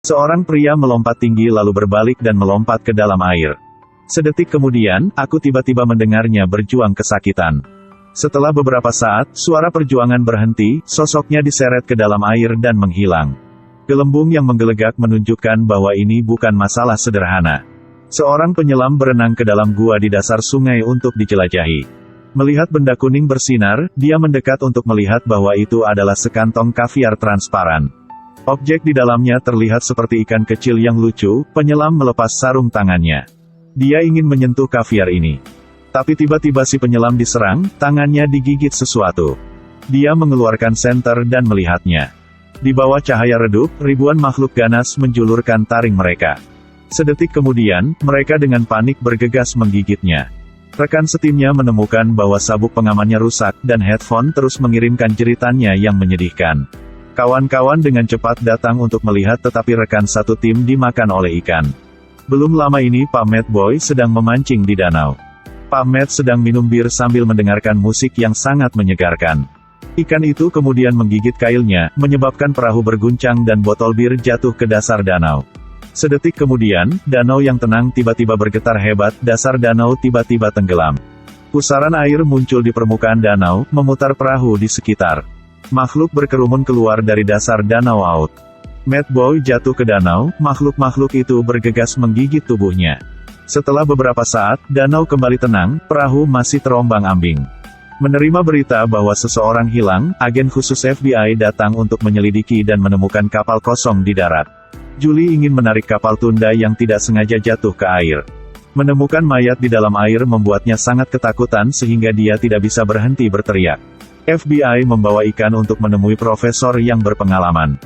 Seorang pria melompat tinggi lalu berbalik dan melompat ke dalam air. Sedetik kemudian, aku tiba-tiba mendengarnya berjuang kesakitan. Setelah beberapa saat, suara perjuangan berhenti, sosoknya diseret ke dalam air dan menghilang. Gelembung yang menggelegak menunjukkan bahwa ini bukan masalah sederhana. Seorang penyelam berenang ke dalam gua di dasar sungai untuk dijelajahi. Melihat benda kuning bersinar, dia mendekat untuk melihat bahwa itu adalah sekantong kaviar transparan. Objek di dalamnya terlihat seperti ikan kecil yang lucu. Penyelam melepas sarung tangannya. Dia ingin menyentuh kaviar ini. Tapi tiba-tiba si penyelam diserang, tangannya digigit sesuatu. Dia mengeluarkan senter dan melihatnya. Di bawah cahaya redup, ribuan makhluk ganas menjulurkan taring mereka. Sedetik kemudian, mereka dengan panik bergegas menggigitnya. Rekan setimnya menemukan bahwa sabuk pengamannya rusak, dan headphone terus mengirimkan jeritannya yang menyedihkan. Kawan-kawan dengan cepat datang untuk melihat tetapi rekan satu tim dimakan oleh ikan. Belum lama ini Pak Mad Boy sedang memancing di danau. Pak Mad sedang minum bir sambil mendengarkan musik yang sangat menyegarkan. Ikan itu kemudian menggigit kailnya, menyebabkan perahu berguncang dan botol bir jatuh ke dasar danau. Sedetik kemudian, danau yang tenang tiba-tiba bergetar hebat, dasar danau tiba-tiba tenggelam. Pusaran air muncul di permukaan danau, memutar perahu di sekitar. Makhluk berkerumun keluar dari dasar danau out. Mad Boy jatuh ke danau, makhluk-makhluk itu bergegas menggigit tubuhnya. Setelah beberapa saat, danau kembali tenang, perahu masih terombang-ambing. Menerima berita bahwa seseorang hilang, agen khusus FBI datang untuk menyelidiki dan menemukan kapal kosong di darat. Julie ingin menarik kapal tunda yang tidak sengaja jatuh ke air. Menemukan mayat di dalam air membuatnya sangat ketakutan sehingga dia tidak bisa berhenti berteriak. FBI membawa ikan untuk menemui profesor yang berpengalaman.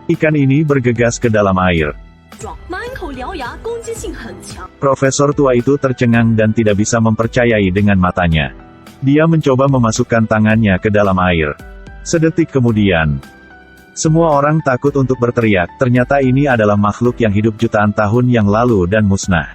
Ikan ini bergegas ke dalam air. Profesor tua itu tercengang dan tidak bisa mempercayai dengan matanya. Dia mencoba memasukkan tangannya ke dalam air. Sedetik kemudian, semua orang takut untuk berteriak, ternyata ini adalah makhluk yang hidup jutaan tahun yang lalu dan musnah.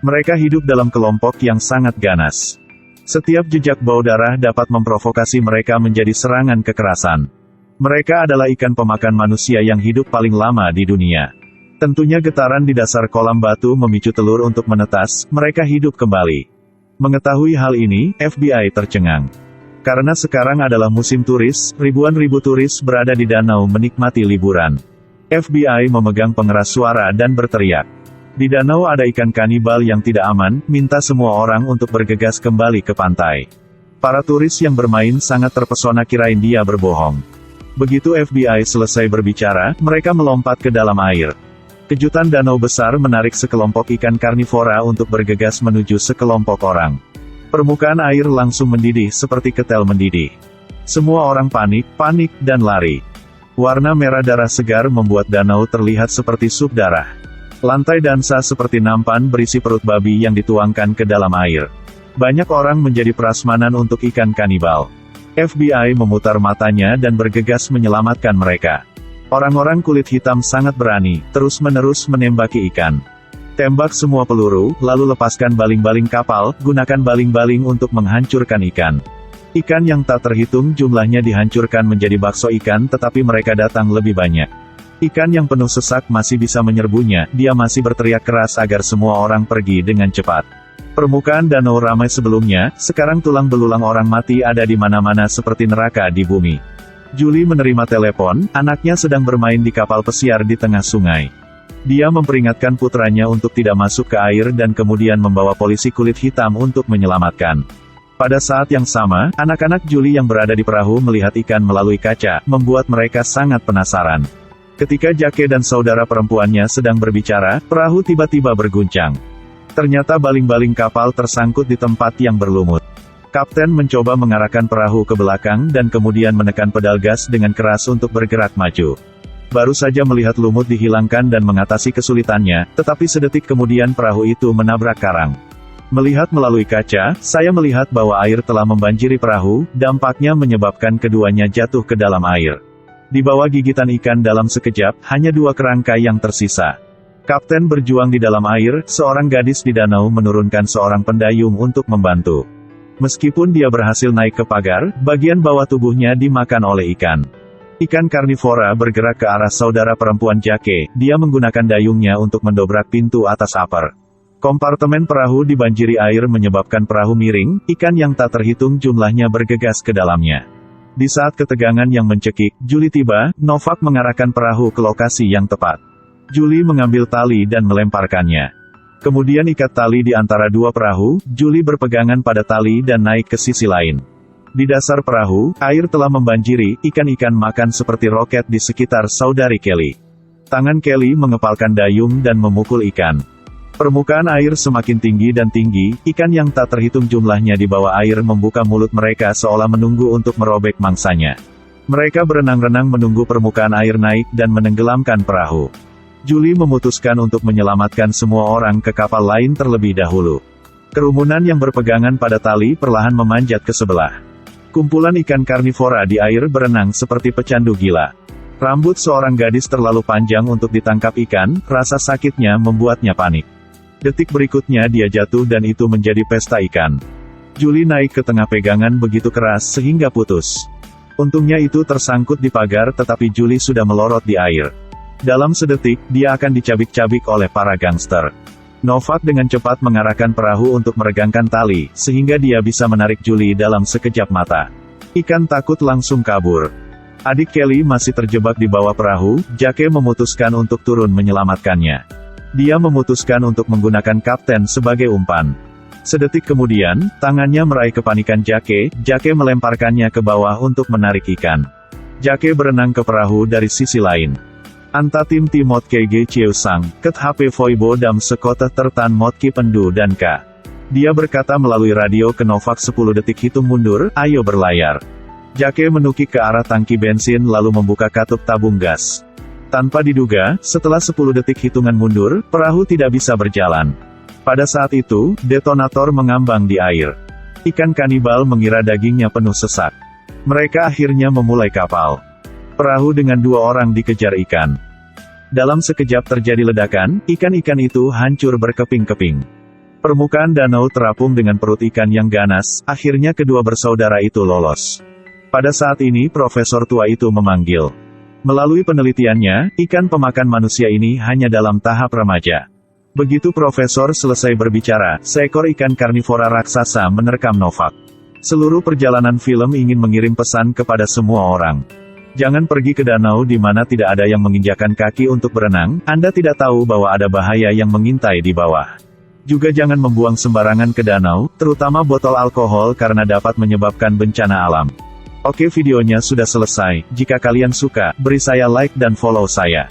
Mereka hidup dalam kelompok yang sangat ganas. Setiap jejak bau darah dapat memprovokasi mereka menjadi serangan kekerasan. Mereka adalah ikan pemakan manusia yang hidup paling lama di dunia. Tentunya getaran di dasar kolam batu memicu telur untuk menetas, mereka hidup kembali. Mengetahui hal ini, FBI tercengang. Karena sekarang adalah musim turis, ribuan turis berada di danau menikmati liburan. FBI memegang pengeras suara dan berteriak. Di danau ada ikan kanibal yang tidak aman, minta semua orang untuk bergegas kembali ke pantai. Para turis yang bermain sangat terpesona kirain dia berbohong. Begitu FBI selesai berbicara, mereka melompat ke dalam air. Kejutan danau besar menarik sekelompok ikan karnivora untuk bergegas menuju sekelompok orang. Permukaan air langsung mendidih seperti ketel mendidih. Semua orang panik, dan lari. Warna merah darah segar membuat danau terlihat seperti sup darah. Lantai dansa seperti nampan berisi perut babi yang dituangkan ke dalam air. Banyak orang menjadi prasmanan untuk ikan kanibal. FBI memutar matanya dan bergegas menyelamatkan mereka. Orang-orang kulit hitam sangat berani, terus-menerus menembaki ikan. Tembak semua peluru, lalu lepaskan baling-baling kapal, gunakan baling-baling untuk menghancurkan ikan. Ikan yang tak terhitung jumlahnya dihancurkan menjadi bakso ikan tetapi mereka datang lebih banyak. Ikan yang penuh sesak masih bisa menyerbunya, dia masih berteriak keras agar semua orang pergi dengan cepat. Permukaan danau ramai sebelumnya, sekarang tulang belulang orang mati ada di mana-mana seperti neraka di bumi. Julie menerima telepon, anaknya sedang bermain di kapal pesiar di tengah sungai. Dia memperingatkan putranya untuk tidak masuk ke air dan kemudian membawa polisi kulit hitam untuk menyelamatkan. Pada saat yang sama, anak-anak Julie yang berada di perahu melihat ikan melalui kaca, membuat mereka sangat penasaran. Ketika Jake dan saudara perempuannya sedang berbicara, perahu tiba-tiba berguncang. Ternyata baling-baling kapal tersangkut di tempat yang berlumut. Kapten mencoba mengarahkan perahu ke belakang dan kemudian menekan pedal gas dengan keras untuk bergerak maju. Baru saja melihat lumut dihilangkan dan mengatasi kesulitannya, tetapi sedetik kemudian perahu itu menabrak karang. Melihat melalui kaca, saya melihat bahwa air telah membanjiri perahu, dampaknya menyebabkan keduanya jatuh ke dalam air. Di bawah gigitan ikan dalam sekejap, hanya 2 kerangka yang tersisa. Kapten berjuang di dalam air, seorang gadis di danau menurunkan seorang pendayung untuk membantu. Meskipun dia berhasil naik ke pagar, bagian bawah tubuhnya dimakan oleh ikan. Ikan karnivora bergerak ke arah saudara perempuan Jake. Dia menggunakan dayungnya untuk mendobrak pintu atas upper. Kompartemen perahu dibanjiri air menyebabkan perahu miring, ikan yang tak terhitung jumlahnya bergegas ke dalamnya. Di saat ketegangan yang mencekik, Julie tiba, Novak mengarahkan perahu ke lokasi yang tepat. Julie mengambil tali dan melemparkannya. Kemudian ikat tali di antara dua perahu, Julie berpegangan pada tali dan naik ke sisi lain. Di dasar perahu, air telah membanjiri, ikan-ikan makan seperti roket di sekitar saudari Kelly. Tangan Kelly mengepalkan dayung dan memukul ikan. Permukaan air semakin tinggi dan tinggi, ikan yang tak terhitung jumlahnya di bawah air membuka mulut mereka seolah menunggu untuk merobek mangsanya. Mereka berenang-renang menunggu permukaan air naik dan menenggelamkan perahu. Julie memutuskan untuk menyelamatkan semua orang ke kapal lain terlebih dahulu. Kerumunan yang berpegangan pada tali perlahan memanjat ke sebelah. Kumpulan ikan karnivora di air berenang seperti pecandu gila. Rambut seorang gadis terlalu panjang untuk ditangkap ikan, rasa sakitnya membuatnya panik. Detik berikutnya dia jatuh dan itu menjadi pesta ikan. Julie naik ke tengah pegangan begitu keras sehingga putus. Untungnya itu tersangkut di pagar tetapi Julie sudah melorot di air. Dalam sedetik, dia akan dicabik-cabik oleh para gangster. Novak dengan cepat mengarahkan perahu untuk meregangkan tali, sehingga dia bisa menarik Julie dalam sekejap mata. Ikan takut langsung kabur. Adik Kelly masih terjebak di bawah perahu, Jake memutuskan untuk turun menyelamatkannya. Dia memutuskan untuk menggunakan kapten sebagai umpan. Sedetik kemudian, tangannya meraih kepanikan Jake melemparkannya ke bawah untuk menarik ikan. Jake berenang ke perahu dari sisi lain. Anta tim Timot KG Chiusang, Ket HP Voibo Dam Sekota Tertan Motki Pendu dan K. Dia berkata melalui radio ke Novak 10 detik hitung mundur, ayo berlayar. Jake menukik ke arah tangki bensin lalu membuka katup tabung gas. Tanpa diduga, setelah 10 detik hitungan mundur, perahu tidak bisa berjalan. Pada saat itu, detonator mengambang di air. Ikan kanibal mengira dagingnya penuh sesak. Mereka akhirnya memulai kapal. Perahu dengan 2 orang dikejar ikan. Dalam sekejap terjadi ledakan, ikan-ikan itu hancur berkeping-keping. Permukaan danau terapung dengan perut ikan yang ganas, akhirnya kedua bersaudara itu lolos. Pada saat ini profesor tua itu memanggil. Melalui penelitiannya, ikan pemakan manusia ini hanya dalam tahap remaja. Begitu profesor selesai berbicara, seekor ikan karnivora raksasa menerkam Novak. Seluruh perjalanan film ingin mengirim pesan kepada semua orang. Jangan pergi ke danau di mana tidak ada yang menginjakan kaki untuk berenang, Anda tidak tahu bahwa ada bahaya yang mengintai di bawah. Juga jangan membuang sembarangan ke danau, terutama botol alkohol karena dapat menyebabkan bencana alam. Oke, videonya sudah selesai. Jika kalian suka, beri saya like dan follow saya.